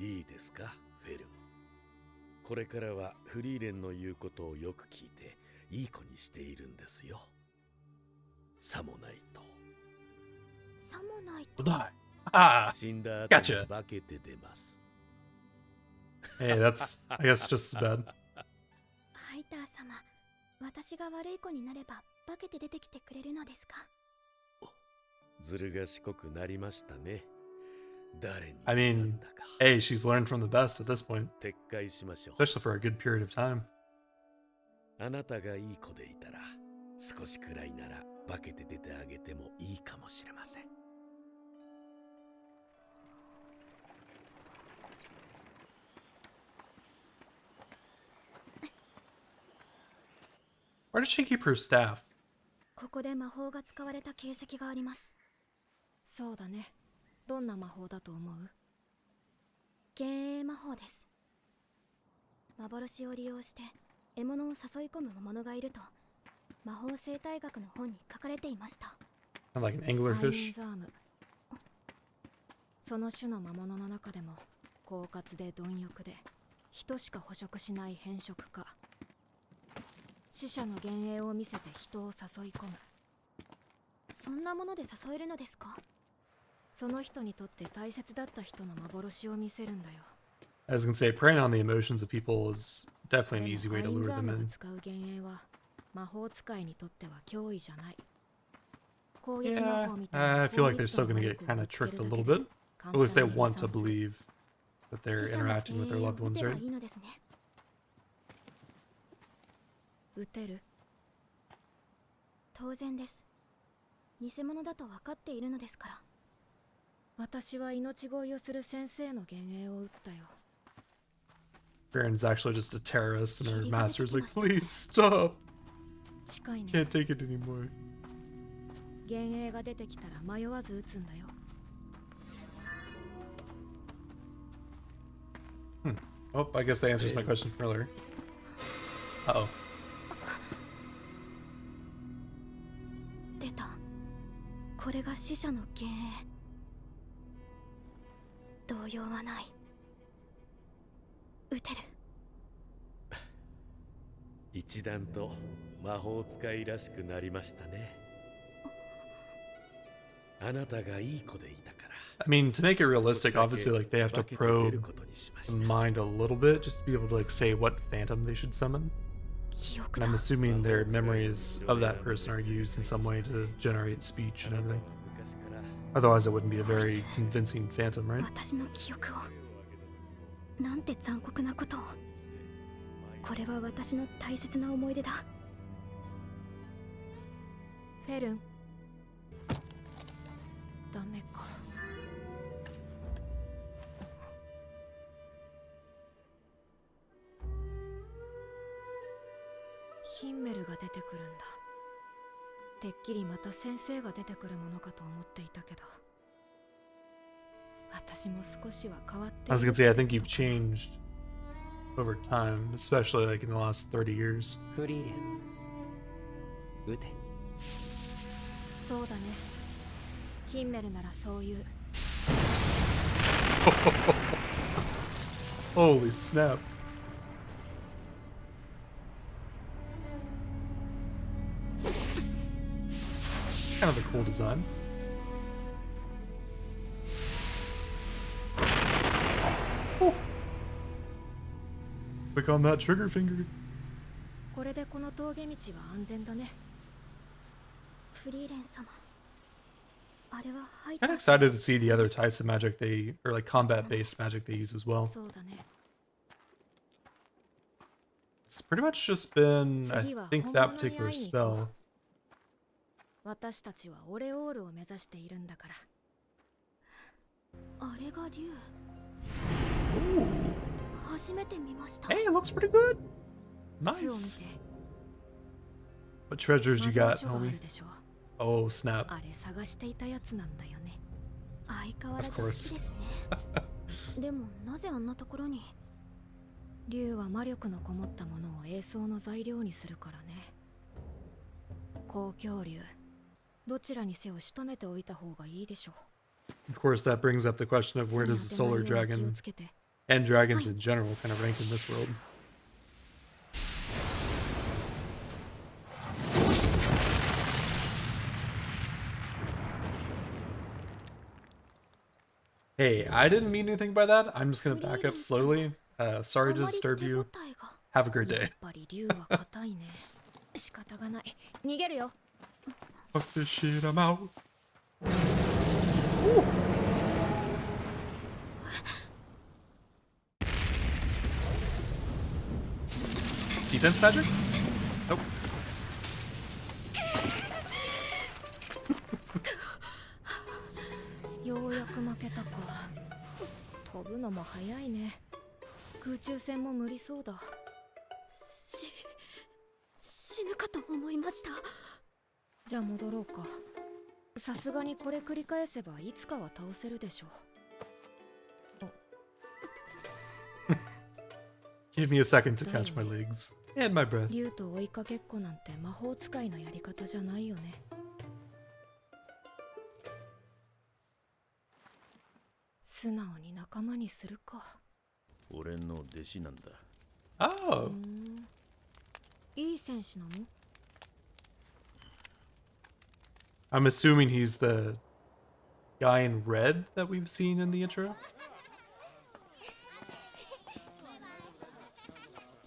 いいですか、フェルン。これからはフリーレンの言うことをよく聞いていい子にしているんですよ。さもないと。さもないと。 Die. Ah, 死んだ後に gotcha. 化けて出ます。Hey, that's, I guess, just as bad. ハイター様、私が悪い子になれば化けて出てきてくれるのですか？ずる賢くなりましたね。誰に I 言った mean, んだか。 hey, she's learned from the best at this point, 撤回しましょう。 especially for a good period of time. あなたがいい子でいたら、少しくらいなら化けて出てあげてもいいかもしれません。Where does she keep her staff? ここで魔法が使われた形跡があります。そうだね。どんな魔法だと思う？幻影魔法です。幻を利用して獲物を誘い込む魔物がいると魔法生態学の本に書かれていました。 Kind of like an アイ anglerfish. ンザーム。その種の魔物の中でも狡猾で貪欲で人しか捕食しない変色家。死者の幻影を見せて人を誘い込む。そんなもので誘えるのですか？その人にとって大切だった人の幻を見せるんだよ。 I was gonna say, preying on the emotions of people is definitely an で easy も way to アイン lure ザー them ムが in. 使う幻影は魔法使いにとっては脅威じゃない。攻撃魔 Yeah, 法みたいな I feel like they're 高 still 密度 gonna の get 魔力を kind of 見つけ tricked る a だけ little で bit. 簡 At least they 単に want to 損する。 believe that they're 死者の interacting with their 幻影を loved 撃 ones, てば right? いいのですね。撃てる？当然です。偽物だと分かっているのですから。私は命乞いをする先生の幻影を撃ったよ。 Frien's actually just a terrorist, and her master's like, please stop. 近いね。 Can't take it anymore. 幻影が出てきたら迷わず撃つんだよ。 Oh, I guess that answers my question from earlier. Uh-oh. 出た。これが死者の幻影。動揺はない。撃てる。一段と魔法使いらしくなりましたね。あなたがいい子でいたから。 I mean, to make it realistic, obviously, like, they have to probe the mind a little bit just to be able to, like, say what phantom they should summon. 記憶 And だ。 I'm assuming their memories of that person are used in some way to generate speech and everything. Otherwise, it wouldn't be a very convincing phantom, right? 私の記憶を。なんて残酷なことを。これは私の大切な思い出だ。フェルン。ダメか。ヒンメルが出てくるんだ。てっきりまた先生が出てくるものかと思っていたけど、私も少しは変わってい I る。 was gonna say, I think you've changed over time, especially like in the last 30 years. フリーレン撃て。そうだね。ヒンメルならそういう。 Holy snap. It's kind of a cool design. Oh. Click on that trigger finger. これでこの峠道は安全だね。フリーレン様。あれはハイタ Kind ー of excited to see the other types of magic they, or like combat-based magic they use as well. そうだね。 It's pretty much just been, I 次は think, 本 that 物に particular 会いに行こ spell. う。私たちはオレオールを目指しているんだから。あれが竜。 Ooh. 初めて見ました。 Hey, it looks pretty good. 巣を Nice. 見て。 What treasures you 魔 got, 導書があ homie? るでしょ。 Oh, snap. あれ探していたやつなんだよね。相変わらず Of 好きです course. ね。でもなぜあんなところに。竜は魔力のこもったものを栄装の材料にするからね。公共竜。どちらにせよ仕留めておいた方がいいでしょう。 Of course, that brings up the question of where does the solar 気を dragon つけて。and dragons in general kind of rank in this world. Hey, I didn't mean anything by that. I'm just gonna back up slowly. Sorry to disturb you. Have a great day. やっぱり竜は硬いね。仕方がない。逃げるよ。Fuck this shit, I'm out. Defense magic? Nope. ようやく負けたか。飛ぶのも早いね。空中戦も無理そうだ。死ぬかと思いました。じゃあ戻ろうか。さすがにこれ繰り返せばいつかは倒せるでしょう。Give me a second to catch my legs and my breath. 竜と追いかけっこなんて魔法使いのやり方じゃないよね。素直に仲間にするか。俺の弟子なんだ。Oh. いい戦士なの？ I'm assuming he's the guy in red that we've seen in the intro.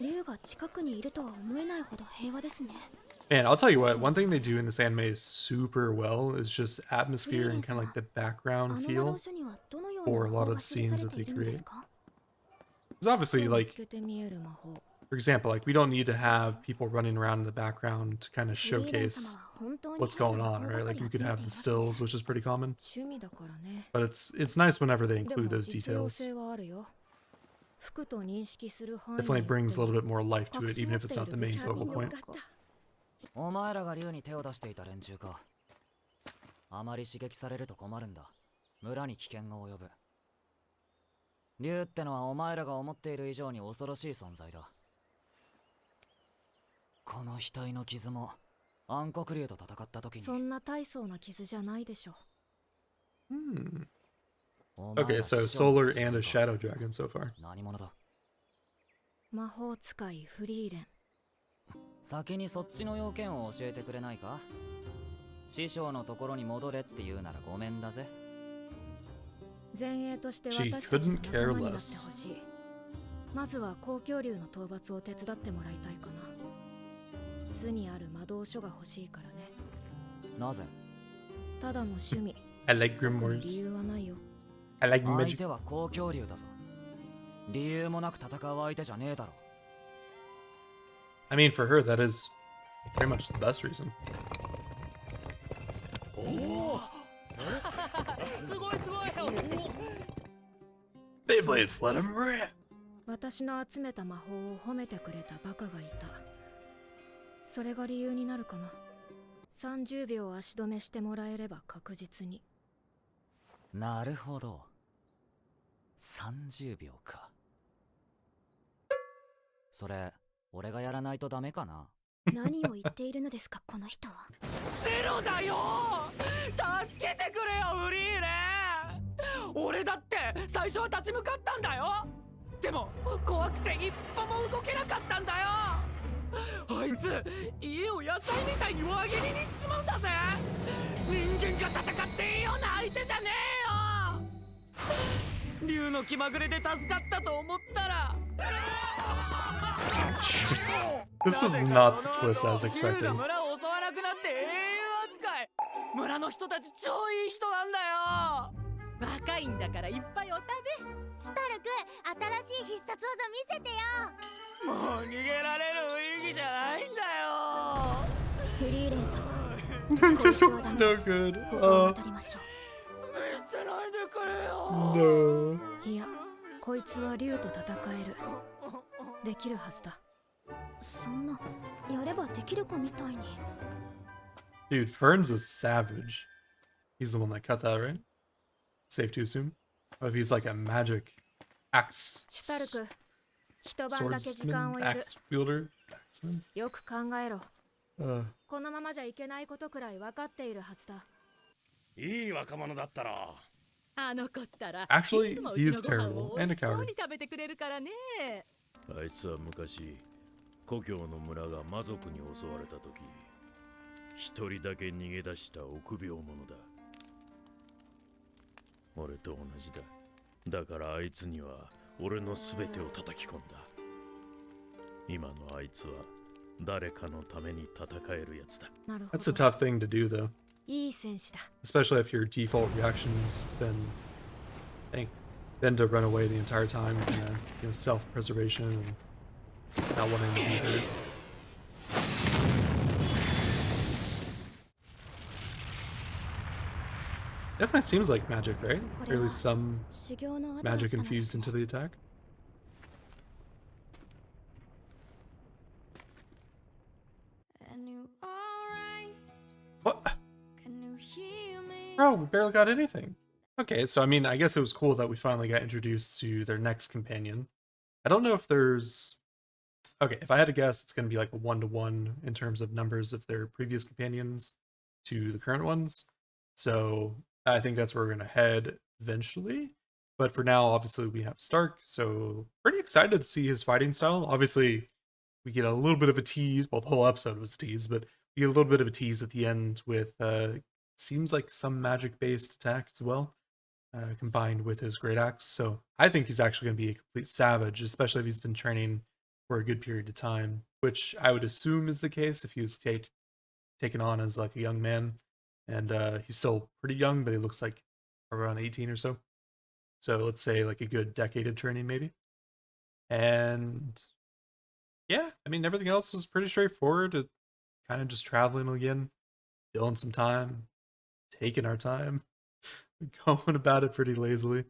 竜が近くにいるとは思えないほど平和ですね。Man, I'll tell you what, one thing they do in this anime is super well is just atmosphere and kind of like the background feel for a lot of the scenes that they create. Because obviously, like, for example, like we don't need to have people running around in the background to kind of showcase what's going on, right? Like we could have the stills, which is pretty common. But it's nice whenever they include those details. Definitely brings a little bit more life to it, even if it's not the main focal point. お前らが竜に手を出していた連中か。あまり刺激されると困るんだ。村に危険が及ぶ。竜ってのはお前らが思っている以上に恐ろしい存在だ。この額の傷も暗黒竜と戦った時に。そんな大層な傷じゃないでしょ。Okay, so solar and a shadow dragon so far. 何者だ？魔法使いフリーレン。先にそっちの要件を教えてくれないか？師匠のところに戻れって言うならごめんだぜ。前衛として私たちの仲間になってほしい。まずは公共竜の討伐を手伝ってもらいたいかな。巣にある魔導書が欲しいからね。なぜ？ただの趣味。I like grimoires. 理由はないよ。I like 相 magic. 手は公共竜だぞ。理由もなく戦う相手じゃねえだろ。I mean, for her, that is pretty much the best reason. すごいすごいよ。Beyblades, let him rip. 私の集めた魔法を褒めてくれたバカがいた。それが理由になるかな。30秒足止めしてもらえれば確実に。なるほど。30秒か。それ、俺がやらないとダメかな。何を言っているのですか、この人は。ゼロだよ。助けてくれよ、フリーレン。俺だって最初は立ち向かったんだよ。でも怖くて一歩も動けなかったんだよ。あいつ家を野菜みたいに輪切りにしちまうんだぜ。人間が戦っていいような相手じゃねえよ。竜の気まぐれで助かったと思ったら。This was not the twist I was expecting. 村を襲わなくなって英雄扱い。村の人たち超いい人なんだよ。若いんだからいっぱいお食べ。シュタルク、新しい必殺技見せてよ。もう逃げられる雰囲気じゃないんだよ。フリーレン様。This one's no good. 渡りましょ見捨てないでくれよ。No. う。いや、こいつは竜と戦える。できるはずだ。そんな、やればできるかみたいに。Dude, Fern's a savage. He's the one that cut that, right? Safe to assume. What if he's like a magic axe シュタルク、一晩だけ時間を swordsman, やる。 axe wielder, axeman? よく考えろ。 Uh, このままじゃいけないことくらい分かっているはずだ。いい若者だったろ。あの子ったら Actually, いつもう he ち is のご飯を terrible 美 and 味 a しそう coward. に食べてくれるからね。あいつは昔故郷の村が魔族に襲われた時一人だけ逃げ出した臆病者だ。俺と同じだ。だからあいつには俺の全てを叩き込んだ。今のあいつは誰かのために戦えるやつだ。なるほ That's a ど。 tough thing to do, though. いい戦士だ。 Especially if your default reaction's been to run away the entire time, self-preservation and not wanting to be hurt. Definitely seems like magic, right? Or at least some 修行の後だった magic のです infused ね into the attack. What? Bro, we barely got anything. Okay, so I mean, I guess it was cool that we finally got introduced to their next companion. I don't know if there's... Okay, if I had to guess, it's going to be like a 1-to-1 in terms of numbers of their previous companions to the current ones. So I think that's where we're going to head eventually. But for now, obviously, we have Stark, so pretty excited to see his fighting style. Obviously, we get a little bit of a tease. Well, the whole episode was a tease, but we get a little bit of a tease at the end with, seems like some magic-based attack as well, combined with his great axe. So I think he's actually going to be a complete savage, especially if he's been training for a good period of time, which I would assume is the case if he was taken on as like a young man. And he's still pretty young, but he looks like around 18 or so. So let's say like a good decade of training maybe. And yeah, I mean, everything else was pretty straightforward. It kind of just traveling again, killing some time, taking our time, going about it pretty lazily,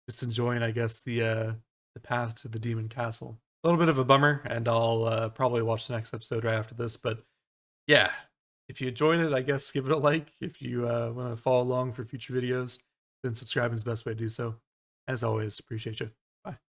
just enjoying, I guess, the path to the demon castle. A little bit of a bummer, and I'll probably watch the next episode right after this. But yeah, if you enjoyed it, I guess give it a like. If you want to follow along for future videos, then subscribing is the best way to do so. As always, appreciate you. Bye.